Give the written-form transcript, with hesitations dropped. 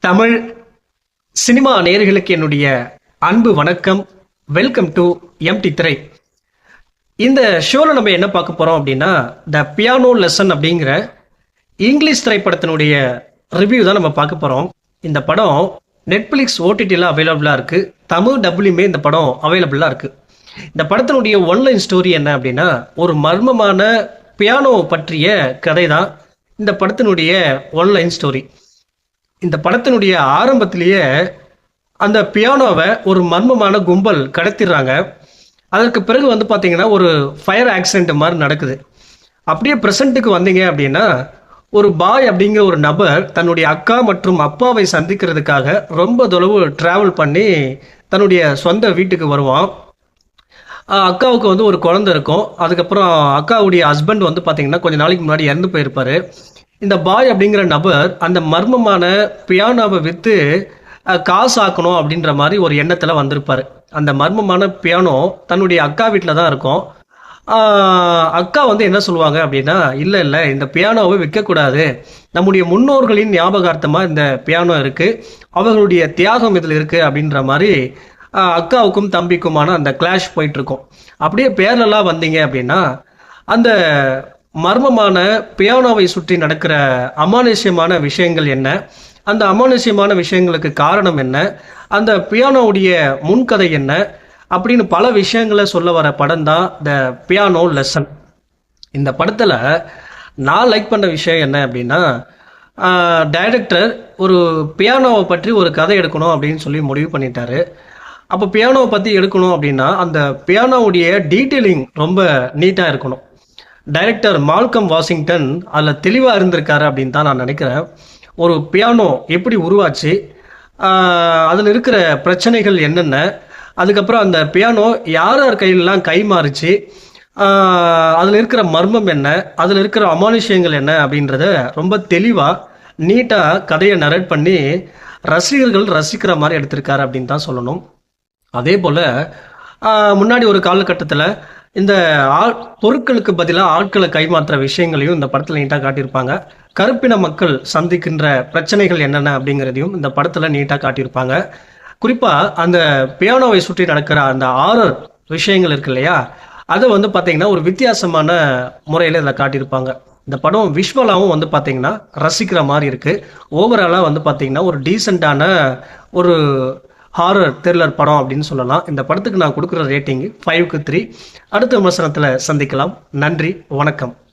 Tamil cinema நேயர்களுக்கு என்னுடைய அன்பு வணக்கம். வெல்கம் டு எம்டி திரை. இந்த ஷோவில் நம்ம என்ன பார்க்க போகிறோம் அப்படின்னா, த பியானோ லெசன் அப்படிங்கிற இங்கிலீஷ் திரைப்படத்தினுடைய ரிவ்யூ தான் நம்ம பார்க்க போகிறோம். இந்த படம் நெட்ஃப்ளிக்ஸ் ஓடிடியில் அவைலபிளாக இருக்குது. தமிழ் டபுள்யூமே இந்த படம் அவைலபிளாக இருக்குது. இந்த படத்தினுடைய ஒன்லைன் ஸ்டோரி என்ன அப்படின்னா, ஒரு மர்மமான பியானோ பற்றிய கதை தான் இந்த படத்தினுடைய ஒன்லைன் ஸ்டோரி. இந்த படத்தினுடைய ஆரம்பத்திலேயே அந்த பியானோவை ஒரு மர்மமான கும்பல் கடத்திடுறாங்க. அதற்கு பிறகு பார்த்தீங்கன்னா ஒரு ஃபயர் ஆக்சிடென்ட் மாதிரி நடக்குது. அப்படியே ப்ரெசண்ட்டுக்கு வந்தீங்க அப்படின்னா, ஒரு பாய் அப்படிங்கிற ஒரு நபர் தன்னுடைய அக்கா மற்றும் அப்பாவை சந்திக்கிறதுக்காக ரொம்ப தொலைவு ட்ராவல் பண்ணி தன்னுடைய சொந்த வீட்டுக்கு வருவான். அக்காவுக்கு ஒரு குழந்தை இருக்கும். அதுக்கப்புறம் அக்காவுடைய ஹஸ்பண்ட் பார்த்தீங்கன்னா கொஞ்சம் நாளைக்கு முன்னாடி இறந்து போயிருப்பார். இந்த பாய் அப்படிங்கிற நபர் அந்த மர்மமான பியானோவை விற்று காசு ஆக்கணும் அப்படின்ற மாதிரி ஒரு எண்ணத்தில் வந்திருப்பார். அந்த மர்மமான பியானோ தன்னுடைய அக்கா வீட்டில் தான் இருக்கும். அக்கா என்ன சொல்லுவாங்க அப்படின்னா, இல்லை இந்த பியானோவை விற்கக்கூடாது, நம்முடைய முன்னோர்களின் ஞாபகார்த்தமாக இந்த பியானோ இருக்குது, அவர்களுடைய தியாகம் இதில் இருக்குது அப்படின்ற மாதிரி அக்காவுக்கும் தம்பிக்குமான அந்த கிளாஷ் போயிட்டுருக்கும். அப்படியே பேரலாக வந்தீங்க அப்படின்னா, அந்த மர்மமான பியானோவை சுற்றி நடக்கிற அமானுஷ்யமான விஷயங்கள் என்ன, அந்த அமானுஷ்யமான விஷயங்களுக்கு காரணம் என்ன, அந்த பியானோவுடைய முன்கதை என்ன அப்படின்னு பல விஷயங்களை சொல்ல வர படம் தான் த பியானோ லெசன். இந்த படத்தில் நான் லைக் பண்ண விஷயம் என்ன அப்படின்னா, டைரக்டர் ஒரு பியானோவை பற்றி ஒரு கதை எடுக்கணும் அப்படின்னு சொல்லி முடிவு பண்ணிட்டாரு. அப்போ பியானோவை பற்றி எடுக்கணும் அப்படின்னா அந்த பியானோவுடைய டீட்டெயிலிங் ரொம்ப நீட்டாக இருக்கணும். டைரக்டர் மால்கம் வாஷிங்டன் அதில் தெளிவாக இருந்திருக்காரு அப்படின்னு தான் நான் நினைக்கிறேன். ஒரு பியானோ எப்படி உருவாச்சு, அதில் இருக்கிற பிரச்சனைகள் என்னென்ன, அதுக்கப்புறம் அந்த பியானோ யார் யார் கையிலலாம் கை மாறிச்சு, அதில் இருக்கிற மர்மம் என்ன, அதில் இருக்கிற அமானுஷ்யங்கள் என்ன அப்படின்றத ரொம்ப தெளிவாக நீட்டாக கதையை நரேட் பண்ணி ரசிகர்கள் ரசிக்கிற மாதிரி எடுத்திருக்காரு அப்படின்னு தான் சொல்லணும். அதே போல் முன்னாடி ஒரு காலகட்டத்தில் இந்த பொருட்களுக்கு பதிலாக ஆட்களை கைமாற்ற விஷயங்களையும் இந்த படத்தில் நீட்டாக காட்டியிருப்பாங்க. கருப்பின மக்கள் சந்திக்கின்ற பிரச்சனைகள் என்னென்ன அப்படிங்கிறதையும் இந்த படத்தில் நீட்டாக காட்டியிருப்பாங்க. குறிப்பாக அந்த பியானோவை சுற்றி நடக்கிற அந்த ஆரர் விஷயங்கள் இருக்கு இல்லையா, அதை பார்த்தீங்கன்னா ஒரு வித்தியாசமான முறையில் இதில் காட்டியிருப்பாங்க. இந்த படம் விஷுவலாகவும் பார்த்தீங்கன்னா ரசிக்கிற மாதிரி இருக்குது. ஓவராலாக பார்த்தீங்கன்னா ஒரு டீசெண்டான ஒரு ஹாரர் த்ரில்லர் படம் அப்படின்னு சொல்லலாம். இந்த படத்துக்கு நான் கொடுக்குற ரேட்டிங் 5க்கு 3. அடுத்த விமர்சனத்தில் சந்திக்கலாம். நன்றி, வணக்கம்.